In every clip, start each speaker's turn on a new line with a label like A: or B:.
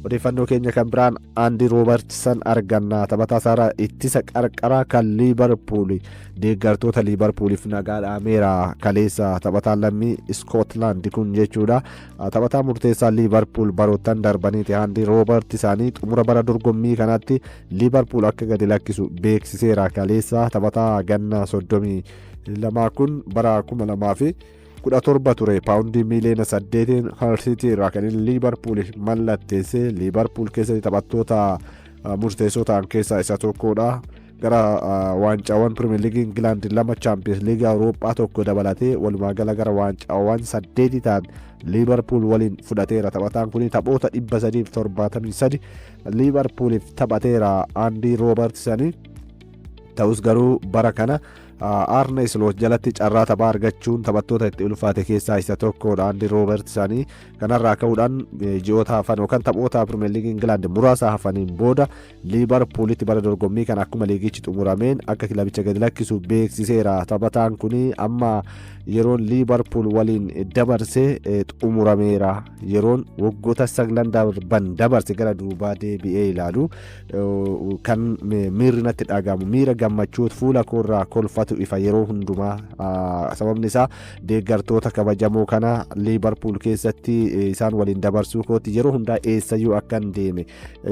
A: odeeffannoo keenya kan biraan Andy Robertson arganna. Taphataa saaraa ittisa qarqaraa kan Liverpool deeggartoota Liverpooliif nagaa dhaameera kaleessa. Taphataan lammii Scotland kun jechuudha. Taphataa murteessaa Liverpool baroottan darbaniiti Andy Robertson xumura bara dorgommii kanatti Liverpool akka gadi lakkisu beeksiseera kaleessa. Taphataa ganna 32 kun bara 2017 ture paawundii miliyoona 8 Hull City irraa kan Liverpool mallatteesse. Liverpool keessatti taphattoota murteessoo ta'an keessaa isa tokkodha. Gara waancawwan Premier League England 2 Champions League Awurooppaa tokko dabalatee walumaa gala gara waancawwan 8 ta'an Liverpool waliin fudhateera. Taphataan kun taphoota 373 Liverpooliif taphateera Andy Robertson. Ta'us garuu bara kana Arne Slot jalatti carraa taphaa argachuun taphattoota itti ulfaate keessaa isa tokkodha Andy Robertson. Kanarraa ka'uudhaan ji'oota hafan yookaan taphoota Premier League England muraasa hafaniin booda Liverpoolitti bara dorgommii kan akkuma liigichi xumurameen akka kilabicha gadi lakkisu beeksiseera. Taphataan kun amma yeroon Liverpool waliin dabarse xumurameera. Yeroon waggoota 9 darban dabarse gara duubaa deebi'ee ilaalu kan miirri natti dhagahamu miira gammachuu fuula koorraa kolfatu ifa yeroo hundumaa. Sababni isaa deeggartoota kabajamoo kana Liverpool keessatti isaan waliin dabarsuu kooti yeroo hundaa eessayyuu akkan deeme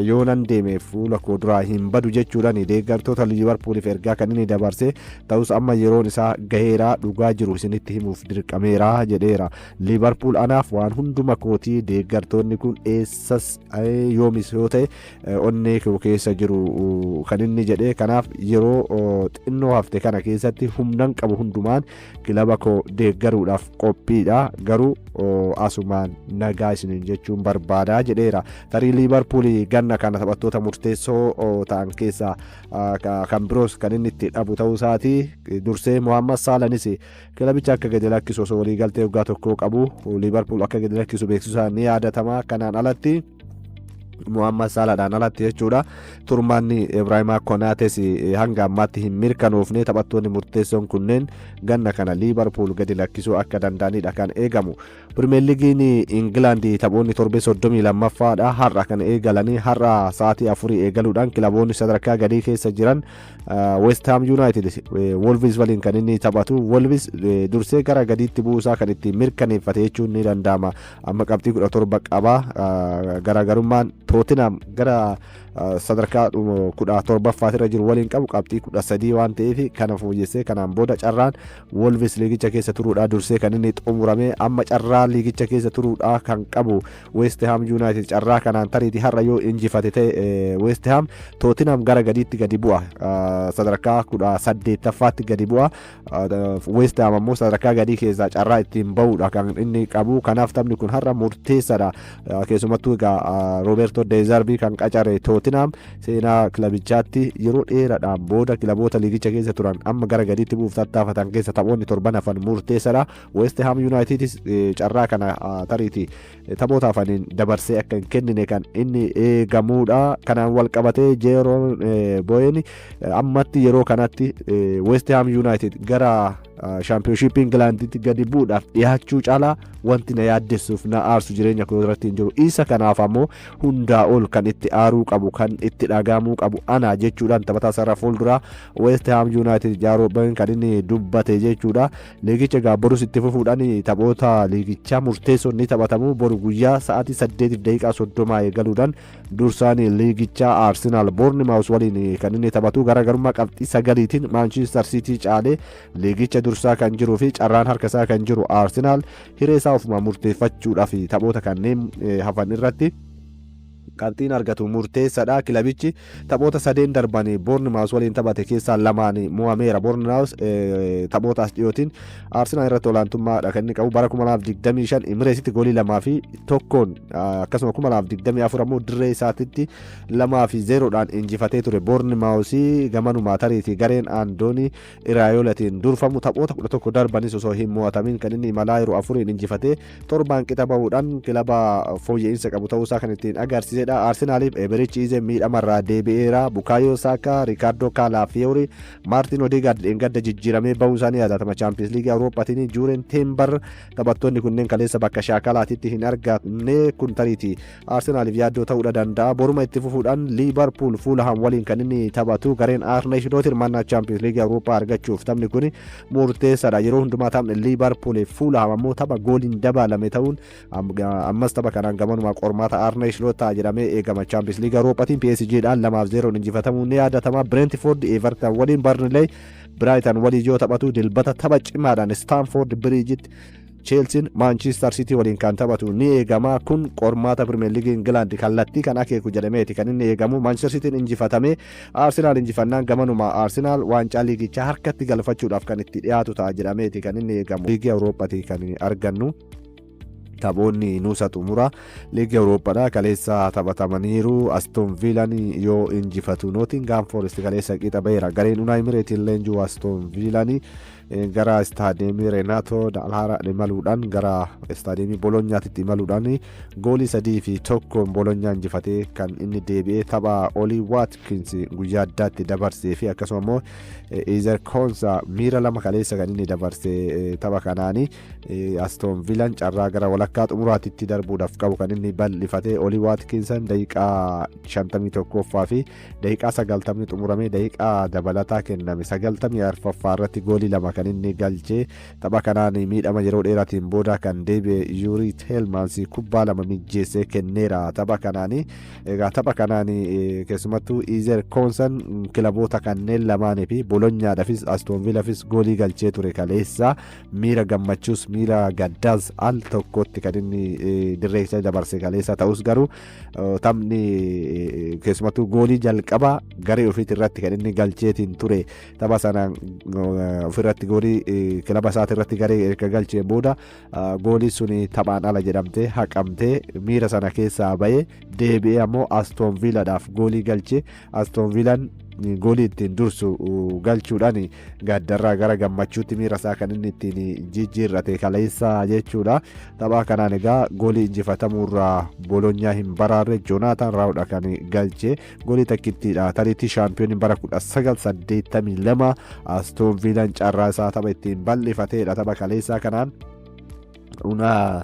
A: yoonan deeme fuula koo duraa hin badu jechuudhaan deeggartoota Liverpooliif ergaa kan inni dabarse. Ta'us amma yeroon isaa gaheera dhugaa jiru isinitti himuuf dirqameera jedheera. Liverpool anaaf waan hunduma kootii deeggartoonni kun eessas yoomis yoo ta'e onnee koo keessa jiru kan inni jedhe. Kanaaf yeroo xinnoo hafte kana keessatti humnan qabu hundumaan kilaba koo deeggaruudhaaf qophiidha. Garuu asumaan nagaa isiniin jechuun barbaadaa jedheera. Tarii Liverpool ganna kana taphattoota murteessoo ta'an keessaa kan biroos kan inni itti dhabu ta'uu isaati. Dursee Mohamed Salahnis kilabicha akka gadi lakkisu osoo walii galtee waggaa tokkoo qabu Liverpool akka gadi lakkisu beeksisuudhaan ni yaadatama. Kanaan alatti Mohamed Salahadhaan alatti jechuudha turmaanni Ibrahima Konates hanga ammaatti hin mirkanoofne. Taphattoonni murteessoon kunneen ganna kana Liverpool gadi lakkisuu akka danda'anidha kan eegamu. Premier League England taphoonni torbee 32ffaadha har'a kan eegalanii har'a sa'aatii 4 eegaluudhaan kilaboonni sadarkaa gadii keessa jiran West Ham United Wolves waliin kan inni taphatu. Wolves dursee gara gadiitti buusaa kan itti mirkaneeffate jechuun ni danda'ama. Amma qabxii 17 qaba. Garaagarummaan Tottenham gara sadarkaa 17ffaarra jiru waliin qabu qabxii 13 waan ta'eef kana fooyyessee kanaan booda carraan Wolves liigicha keessa turuudha dursee kan inni xumurame. Amma carraa liigicha keessa turuudha kan qabu West Ham United. Carraa kanaan tariiti har'a yoo injifate ta'e West Ham Tottenham gara gadiitti gadi bu'a. Sadarkaa 18ffaatti gadi bu'a. West Ham ammoo sadarkaa gadii keessaa carraa ittiin ba'uudha kan inni qabu. Kanaaf taphni kun har'a murteessaadha. Keessumattuu egaa Roberto De Zerbi kan qacare Tottenham seenaa kilabichaatti yeroo dheeraadhaan booda kilaboota liigicha keessa turan amma gara gadiitti bu'uuf tattaafatan keessa taphoonni torban hafan murteessaadha. West Ham United carraa kana tariiti taphoota hafaniin dabarsee akka hin kennine kan inni eegamuudha. Kanaan wal qabatee Jeroon Boyeni ammatti yeroo kanatti West Ham United gara Championship Englanditti gadi bu'uudhaaf dhiyaachuu caalaa wanti na yaaddessuuf na aarsu jireenya koo irratti hin jiru. Isa kanaaf ammoo hundaa ol kan itti aaruu qabu kan itti dhagahamuu qabu ana jechuudhaan taphataa sarara fuulduraa West Ham United Jarooban kan inni dubbate jechuudha. Liigicha gaabborus itti fufuudhaan taphoota liigichaa murteessoon ni taphatamu. Boru guyyaa sa'aatii 8:30 eegaluudhaan dursaan liigichaa Arsenal Bournemouth waliin kan inni taphatu. Garaagarummaa qabxii 9tiin Manchester City caalee liigicha dursaa kan jiruu fi carraan harkasaa kan jiru Arsenal hiree isaa ofuma murteeffachuudhaaf taphoota kanneen hafan irratti qabxiin argatu murteessaadha. Kilabichi taphoota 3 darbanii Bournemouth waliin taphate keessaa 2 mo'ameera. Bournemouth taphootaas dhiyootiin Arsenal irratti olaantummaadha kan inni qabu. Bara 2025 Emirates goolii 2 fi 1 akkasuma 2024 ammoo dirree isaatitti 2 fi 0dhaan injifatee ture. Bournemouth gamanumaa tariitii gareen Andooni Iraayolatiin durfamu taphoota 11 darbanis osoo hin mo'atamin kan inni imalaa yeroo 4 injifatee 7 qixa bahuudhaan kilaba fooyya'insa qabu ta'uusaa kan ittiin agarsiise jedha. Arsenaaliif Emerichi Ize miidhamarraa deebi'eera. Bukaayoo Saakaa, Riikaardoo Kaalaafiyoori, Maartin Odeegaard dheengadda jijjiiramee bahuu isaanii yaadatama. Chaampiyoons liigii Awurooppaatiin Juuren Teembar taphattoonni kunneen kaleessa bakka shaakalaatitti hin argamne kun tariiti Arsenaaliif yaaddoo ta'uu danda'a. Boruma itti fufuudhaan Liibarpuul Fuulaham waliin kan inni taphatu. Gareen Arne Slot hirmaannaa Chaampiyoons liigii Awurooppaa argachuuf taphni kun murteessaadha. Yeroo hundumaa taphni Liibarpuul Fuulaham ammoo tapha gooliin dabalame ta'uun ammas tapha kanaan gamanuma qormaata Arne Slot ta'a jedhamee eegama. Chaampiyoons liigii Awurooppaatiin PSG-dhaan 2-0 injifatamuun ni yaadatama. Brentford Everton waliin Burnley Brighton waliin yoo taphatu dilbata tapha cimaadhaan Stamford Bridgetti Chelsea Manchester City waliin kan taphatu ni eegama. Kun qormaata Premier League England kallattii kan akeeku jedhameeti kan inni eegamu. Manchester City injifatame Arsenal injifannaan gamanuma Arsenal waancaa liigichaa harkatti galfachuudhaaf kan itti dhiyaatu ta'a jedhameeti kan inni eegamu. Liigii Awurooppaatii kan argannu taphoonni nuusa xumura liigii Awurooppaadha. Kaleessa taphatamaniiru. Aston Villaan yoo injifatu Nottingham Forest kaleessa qixa baheera. Gareen Unai Emerytiin leenjuu Aston Villaan gara istaadiyeemii Renato Dalhara imaluudhaan gara istaadiyeemii Bolognaatti imaluudhaan goolii 3-1 Bologna injifatee kan inni deebi'ee tapha Oli Watkins guyyaa addaatti dabarsee fi akkasuma immoo Ezer Konsa miira 2 kaleessa kan inni dabarsee tapha kanaani Aston Villaan carraa gara walakkaa xumuraatitti darbuudhaaf qabu kan inni bal'ifatee Oli Watkins daqiiqaa 51ffaa fi daqiiqaa 90 xumuramee daqiiqaa dabalataa kenname 94ffaa irratti goolii 2 kan inni galchee tapha kanaan miidhama yeroo dheeraatiin booda kan deebi'e Yuri Tielemans kubbaa 2 mijjeessee kenneera. Tapha kanaan egaa tapha kanaan keessumattuu Ezer Konsa kilaboota kanneen lamaanii fi Bolognaadhaafis Aston Villaafis goolii galchee ture kaleessa. Miira gammachuus miira gaddaas al tokkotti kan inni dirreessa dabarse kaleessa ta'us garuu taphni keessumattuu goolii jalqaba garee ofiitii irratti kan inni galcheetiin ture. Tapha sanaan ofirratti goolii kilaba isaati irratti garee erga galchee booda goolii suni taphaan ala jedhamtee haqamtee miira sana keessaa bahee deebi'ee ammoo Aston Villaadhaaf goolii galchee Aston Villaan goolii ittiin dursu galchuudhaan gaddarraa gara gammachuutti miira isaa kan inni ittiin jijjiirrate kaleessa jechuudha. Tapha kanaan egaa goolii injifatamuurraa Bologna hin baraarre Jonathan Raawudha kan galchee goolii takkittiidha. Tariitii shaampiyoonii bara 1982 Aston Villaan carraa isaa tapha ittiin bal'ifateedha. Tapha kaleessaa kanaan Unai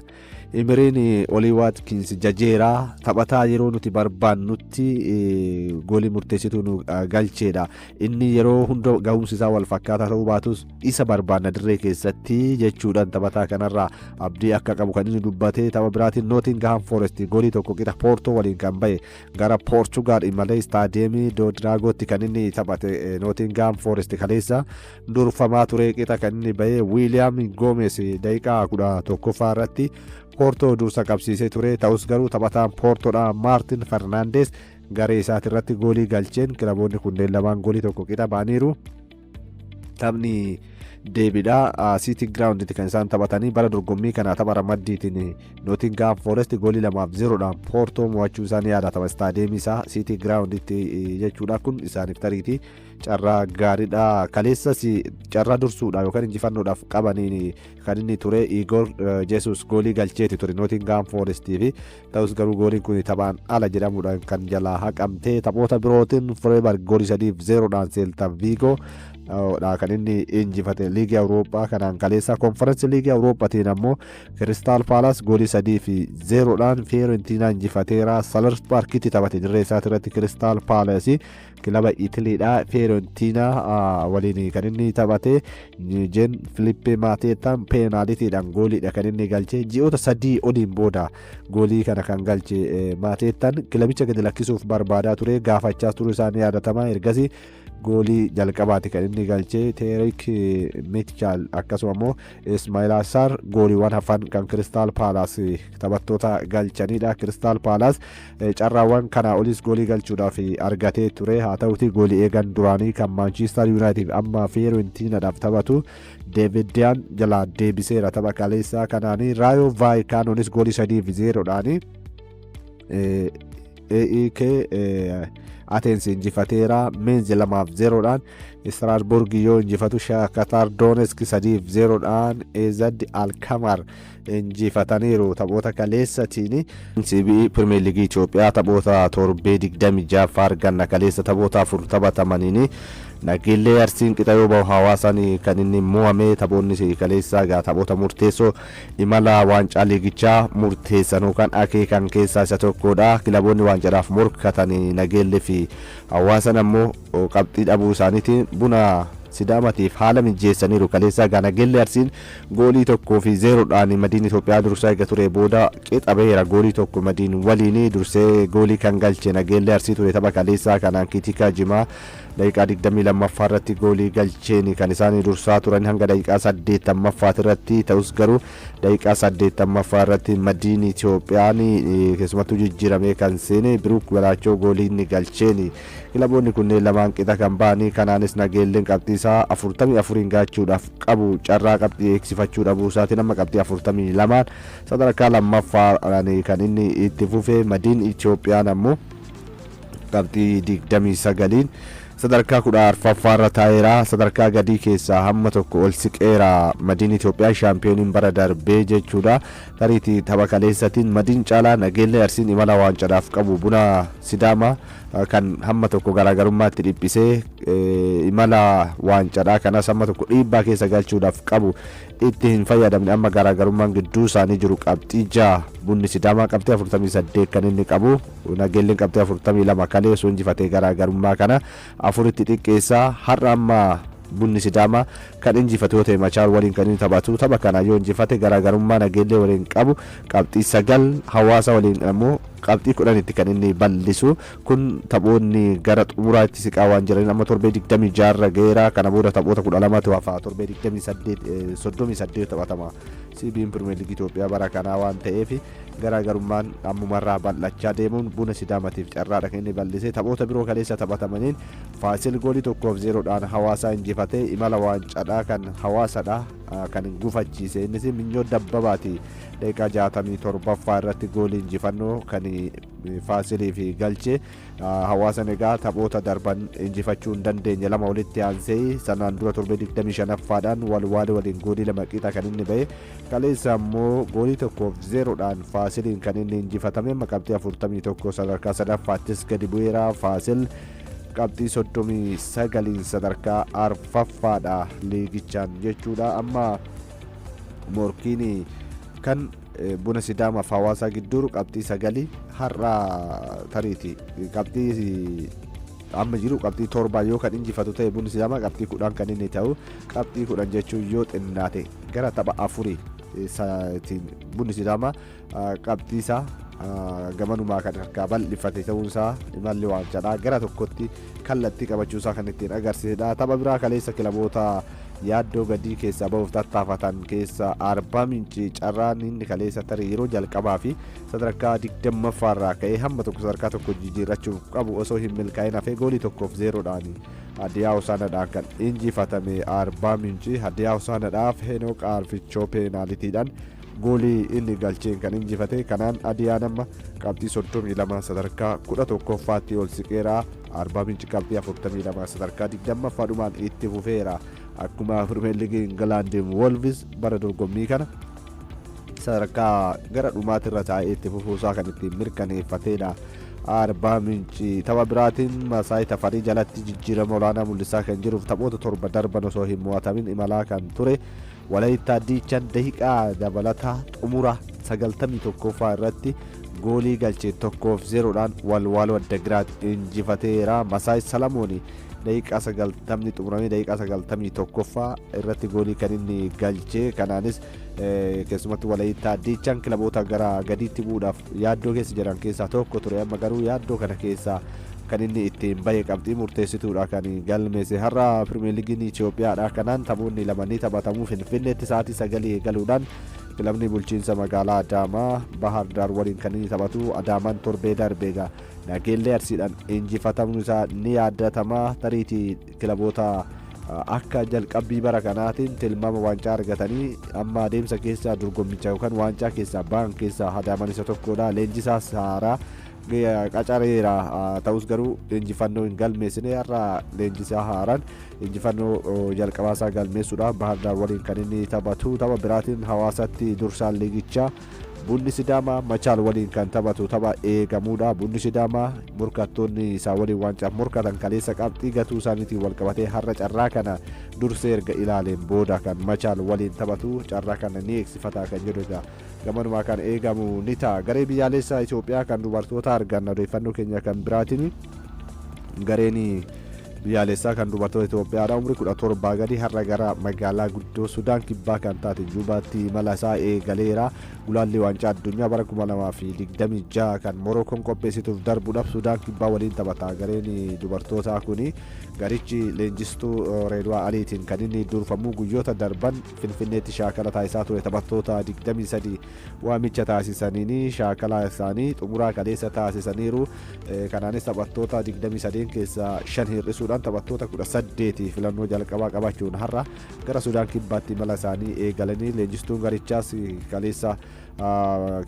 A: Emery'n Oli Watkins jajeera taphataa yeroo nuti barbaannutti goolii murteessituu nu galcheedha. Inni yeroo hunda gahumsi isaa wal fakkaataa ta'uu baatus isa barbaanna dirree keessatti jechuudhaan taphataa kanarraa abdii akka qabu kan inni dubbate. Tapha biraatiin Nottingham Forest goolii tokko qixa Porto waliin kan bahe gara Portugal imalee istaadiyeemii Dragootti kan inni taphate. Nottingham Forest kaleessa durfamaa ture qixa kan inni bahe William Gomez daqiiqaa 11ffaa irratti Porto dursa qabsiisee ture. Ta'us garuu taphataan Portodha Martin Fernandes garee isaati irratti goolii galcheen kilaboonni kunneen lamaan goolii tokko qixa ba'aniiru. Taphni deebiidha City Grounditti kan isaan taphatanii bara dorgommii kana tapha ramaddiitiin Nottingham Forest goolii 2-0dhaan Porto mo'achuu isaanii yaadatama. Istaadiyeemii isaa City Grounditti jechuudha. Kun isaaniif tariitii carraa gaariidha. Kaleessas carraa dursuudha yookaan injifannoodhaaf qabaniin kan inni ture Igor Jesus goolii galcheeti ture Nottingham Forestii fi ta'us garuu gooliin kun taphaan ala jedhamuudhaan kan jalaa haqamte. Taphoota birootiin Freiburg goolii 3-0dhaan Celta Vigo kan inni injifate liigii Awurooppaa kanaan kaleessa. Konferensi liigii Awurooppaatiin ammoo Crystal Palace goolii 3-0dhaan Fiorentina injifateera. Selhurst Parkitti taphate dirree isaati irratti Crystal Palace kilaba Italiidha. Fiorentina waliin kan inni taphate Jean Philippe Mateetaan peenaalitiidhaan gooliidha kan inni galche. Ji'oota 3 oliin booda goolii kana kan galche Mateetaan kilabicha gadi lakkisuuf barbaadaa ture. Gaafachaa turuu isaanii yaadatama. Ergasii goolii jalqabaati kan inni galchee. Terik Mitchell akkasuma immoo Ismail Assar gooliiwwan hafan kan Crystal Palace taphattoota galchanidha. Crystal Palace carraawwan kana olis goolii galchuudhaaf argatee ture. Haa ta'uti goolii eegan duraanii kan Manchester United amma Fiorentinaadhaaf taphatu David Dean jalaa deebiseera tapha kaleessaa kanaanii. Rayo Vallecanonis goolii 3-0dhaan Atens injifateera Mainz 2-0dhaan. Strasbourg yoo injifatu Shakhtar Donetsk 3-0dhaan. AZ Alkmaar injifataniiru taphoota kaleessatiin. CBE Premier League Itoophiyaa taphoota torbee 26 arganna kaleessa taphoota 4 taphatamaniin. Nageellee Arsiin qixa yoo bahu hawaasaan kan inni mo'ame taphoonni kaleessaa gaa taphoota murteessoo imala waancaa liigichaa murteessanuu kan akeekan keessaa isa tokkodha. Kilaboonni waancaadhaaf morkatanii Nageellee fi hawaasan ammoo qabxii dhabuu isaaniitiin Buna Sidaamatiif haala mijeessaniiru kaleessaa gaa Nageellee Arsiin goolii 1-0dhaan Madiin Itoophiyaa dursaa eega ture booda qixa baheera goolii 1 Madiin waliin dursee goolii kan galche Nageellee Arsii ture tapha kaleessaa kanaan Kiitikaa Jimaa daqiiqaa 22ffaa irratti goolii galcheen kan isaan dursaa turan hanga daqiiqaa 80ffaa irratti ta'us garuu daqiiqaa 80ffaa irratti Madiin Itoophiyaan keessumattuu jijjiiramee kan seene Biruuk Balaachoo goolii inni galcheen kilaboonni kunneen lamaan qixa kan ba'anii kanaanis Nageelleen qabxii isaa 44 gaachuudhaaf qabu carraa qabxii eegsifachuu dhabuu isaatiin amma qabxii 42 sadarkaa lammaffaa kan inni itti fufe Madiin Itoophiyaan ammoo qabxii 29 sadarkaa 14ffaa irra taa'eera. Sadarkaa gadii keessaa hamma tokko ol siqeera Madiin Itoophiyaa shaampiyooniin bara darbee jechuudha. Tariitii tapha kaleessatiin Madiin caalaa Nageellee Arsiin imala waancaadhaaf qabu Buna Sidaamaa kan hamma tokko garaagarummaatti dhiphisee imala waancaadhaa kanas hamma tokko dhiibbaa keessa galchuudhaaf qabu itti hin fayyadamne amma garaagarummaan gidduu isaanii jiru qabxii 6 Bunni Sidaamaa qabxii 48 kan inni qabu Nageelleen qabxii 42 kaleessuu injifatee garaagarummaa kana afuritti xiqqeessaa har'a amma Bunni Sidaamaa kan injifate yoo ta'e Machaal waliin kan inni taphatu tapha kana yoo injifate garaagarummaa Nageellee waliin qabu qabxii 9 hawaasa waliin ammoo qabxii 10tti kan inni bal'isu kun taphoonni gara xumuraatti siqaa waan jiran amma torbee 26 irra geera kana booda taphoota 12tu hafa torbee 38 taphatama CBN Premier League Itoophiyaa bara kanaa waan ta'eef garaagarummaan ammumarraa bal'achaa deemuun Buna Sidaamatiif carraadha kan inni bal'isee taphoota biroo kaleessa taphatamaniin Faasil goolii 1-0dhaan hawaasaa injifatee imala waancaadhaa kan hawaasadha kan gufachiise innis Minyoo Dabbabaati daqiiqaa 67ffaa irratti goolii injifannoo kan Faasiliif galche hawaasan egaa taphoota darban injifachuu hin dandeenye lama walitti aansee sanaan dura torbee 25ffaadhaan walwaale waliin goolii 2 qixa kan inni ba'e kaleessa ammoo goolii 1-0dhaan Faasiliin kan inni injifatame qabxii 41 sadarkaa sadaffaattis gadi bu'eera. Faasil qabxii 39 sadarkaa arfaffaadha liigichaan jechuudha. Amma morkiin kan Buna Sidaamaaf hawaasaa gidduu qabxii 9 har'a tariiti qabxii amma jiru qabxii 7 yoo kan injifatu ta'e Bunni Sidaamaa qabxii 10 kan inni ta'u qabxii 10 jechuun yoo xinnaate gara tapha 4 Bunni Sidaamaa qabxii isaa gamanumaa kan harkaa bal'ifate ta'uunsaa imalli waancaadhaa gara tokkotti kallattii qabachuusaa kan ittiin agarsiisedha. Tapha biraa kaleessa kilaboota yaaddoo gadii keessaa bahuuf tattaafatan keessa Arbaa Mincii carraan inni kaleessa tarii yeroo jalqabaa fi sadarkaa 20ffaarraa ka'ee hamma tokko sadarkaa tokko jijjiirrachuuf qabu osoo hin milkaa'in hafee goolii 1-0dhaan Hadiyaa Hosaanaadhaan kan injifatame Arbaa Mincii Hadiyaa Hosaanaadhaaf Henook Arfichoo peenaalitiidhaan goolii inni galcheen kan injifate kanaan Hadiyaan amma qabxii 32 sadarkaa 11ffaatti ol siqeera. Arbaa Mincii qabxii 42 sadarkaa 20ffaadhumaan itti fufeera. Akkuma Premier League England Wolves bara dorgommii kana sadarkaa gara dhumaatirra taa'ee itti fufuusaa kan ittiin mirkaneeffatedha. Arbaa Mincii tapha biraatiin Masaay Tafarii jalatti jijjiirama olaanaa mul'isaa kan jiruuf taphoota 7 darban osoo hin mo'atamin imalaa kan ture Walaayittaa Diichaan daqiiqaa dabalataa xumura 91ffaa irratti goolii galchee 1-0dhaan walwaaloo Addagiraat injifateera. Masaay Salamoon daqiiqaa 90 xumuramee daqiiqaa 91ffaa irratti goolii kan inni galchee kanaanis keessumatti Walaayittaa Diichaan kilaboota gara gadiitti bu'uudhaaf yaaddoo keessa jiran keessaa tokko ture amma garuu yaaddoo kana keessaa kan inni ittiin bahe qabxii murteessituudha kan galmeesse. Har'a Premier League Itoophiyaadha kanaan taphoonni lamanii taphatamuu Finfinneetti sa'aatii 9 eegaluudhaan kilabni bulchiinsa magaalaa Adaamaa Bahar Daar waliin kan inni taphatu Adaamaan torbee darbeega Nageellee Arsiidhaan injifatamuun isaa ni yaadatama. Tariitii kilaboota akka jalqabbii bara kanaatiin tilmaama waancaa argatanii amma adeemsa keessaa dorgommicha yookaan waancaa keessaa ba'an keessaa Adaamaan isa tokkodha. Leenjisaa Saaraa qacareera ta'us garuu injifannoo hin galmeessine har'a leenjisaa haaraan injifannoo jalqabaasaa galmeessuudhaaf Bahar Daar waliin kan inni taphatu. Tapha biraatiin Hawaasatti dursaan liigichaa Bunni Sidaamaa Machaal waliin kan taphatu tapha eegamuudha. Bunni Sidaamaa morkattoonni isaa waliin waancaa morkatan kaleessa qabxii gatuu isaaniitiin wal qabatee har'a carraa kana dursee erga ilaaleen booda kan Machaal waliin taphatu carraa kana ni eegsifataa kan jedhu egaa gamanumaa kan eegamu ni ta'a. Garee biyyaalessaa Itoophiyaa kan dubartoota arganna odeeffannoo keenya kan biraatiin gareen biyyaalessaa kan dubartoota Itoophiyaadha umrii 17 gadi har'a gara magaalaa guddoo Sudaan kibbaa kan taate Juubaatti imala isaa eegaleera. Gulaalli waancaa addunyaa bara 2026 kan Morookoon qopheessituuf darbuudhaaf Sudaan kibbaa waliin taphata. Gareen dubartootaa kuni garichi leenjistuu Reedwaa Aliitiin kan inni durfamu guyyoota darban Finfinneetti shaakala taasisaa ture. Taphattoota 23 waamicha taasisaniini shaakala isaanii xumuraa kaleessa taasisaniiru. Kanaanis taphattoota 23 keessaa 5 hir'isuudhaan taphattoota 18 filannoo jalqabaa qabachuun har'a gara Sudaan kibbaatti imala isaanii eegalanii leenjistuun garichaas kaleessa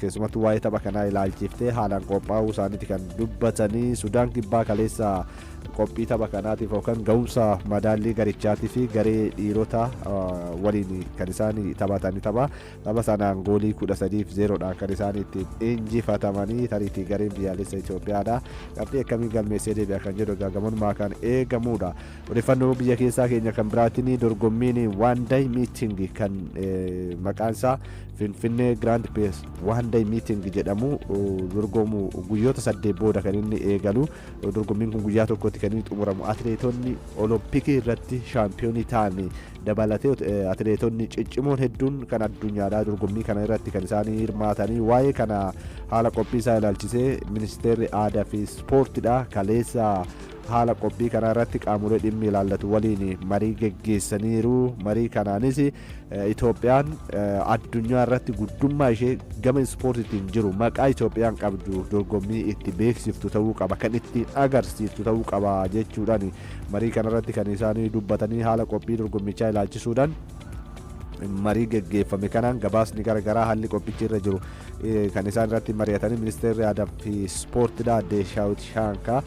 A: keessumattuu waa'ee tapha kanaa ilaalchiftee haalaan qophaa'uu isaaniiti kan dubbatanii. Sudaan kibbaa kaleessa qophii tapha kanaatiif yookaan ga'umsa madaallii garichaatii fi garee dhiirota waliin kan isaan taphatanii tapha sanaan goolii 13-0dhaan kan isaan ittiin injifatamanii tariitii gareen biyyaalessa Itoophiyaadha. Qabxii akkamii galmeessee deebi'a kan jedhu gaagamumaa kan eegamudha. Odeeffannoo biyya keessaa keenya kan biraatiin dorgommiin One Day Meeting kan maqaan isaa Finfinnee Grand Prix One Day Meeting jedhamu dorgomu guyyoota 8 booda kan inni eegalu. Dorgommiin kun guyyaa tokkotti kan inni xumuramu. Atileetonni Olompikii irratti shaampiyoonii ta'an dabalatee atileetonni ciccimoon hedduun kan addunyaadhaa dorgommii kana irratti kan isaanii hirmaatanii waa'ee kana haala qophii isaa ilaalchisee ministeerri aadaa fi ispoortiidha kaleessa haala qophii kana irratti qaamolee dhimmi ilaallatu waliin marii geggeessaniiru. Marii kanaanis Itoophiyaan addunyaa irratti guddummaa ishee gama ispoortiitiin jiru maqaa Itoophiyaan qabdu dorgommii itti beeksiftu ta'uu qaba kan ittiin agarsiiftu ta'uu qaba jechuudhaan marii kana irratti kan isaanii dubbatanii haala qophii dorgommichaa ilaalchisuudhaan marii geggeeffame kanaan gabaasni garagaraa haalli qophichi irra jiru kan isaan irratti mari'atanii ministeerri aadaa fi ispoortiidha adde Shaawit Shaankaa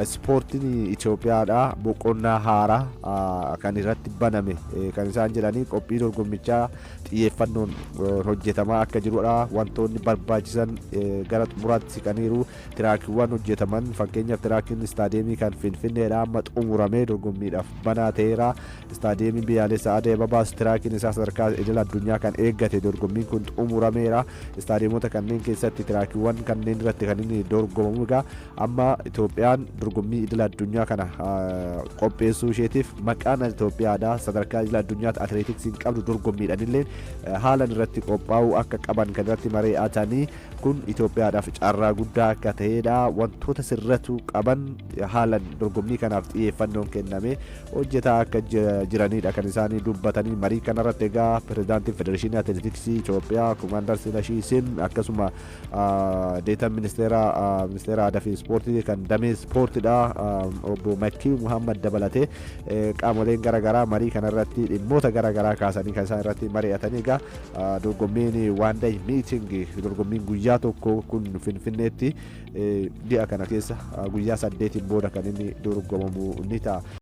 A: ispoortiin Itoophiyaadha boqonnaa haaraa kan irratti baname kan isaan jedhanii qophii dorgommichaa xiyyeeffannoon hojjetamaa akka jirudha. Wantoonni barbaachisan gara xumuraatti siqaniiru. Tiraakiiwwan hojjetaman fakkeenyaaf tiraakiin istaadeemii kan Finfinneedha amma xumuramee dorgommiidhaaf banaa ta'eera. Istaadeemiin biyyaalessaa Addis Ababaas tiraakiin isaa sadarkaa idil addunyaa kan eeggate dorgommiin kun xumurameera. Istaadeemota kanneen keessatti tiraakiiwwan kanneen irratti kan inni dorgomamu egaa amma Itoophiyaan dorgommii idil addunyaa kana qopheessuu isheetiif maqaan Itoophiyaadha sadarkaa idil addunyaatti atileetiksiin qabdu dorgommiidhaan illee haalan irratti qophaa'uu akka qaban kan irratti mari'atanii kun Itoophiyaadhaaf carraa guddaa akka ta'edha. Wantoota sirratu qaban haalan dorgommii kanaaf xiyyeeffannoon kenname hojjetaa akka jiranidha kan isaanii dubbatanii marii kanarratti egaa pirezidaantiin federeeshinii atileetiksii Itoophiyaa Kumaandar Silashii Sin akkasuma deetan ministeera aadaa fi ispoortii kan damee ispoortiidha obbo Makkii Muhammad dabalatee qaamoleen garagaraa marii kanarratti dhimmoota garagaraa kaasanii kan isaan irratti mari'atanii egaa dorgommiin One Day Meeting dorgommiin guyyaa tokko kun Finfinneetti dhi'a kana keessa guyyaa 8 booda kan inni dorgomamu ni ta'a.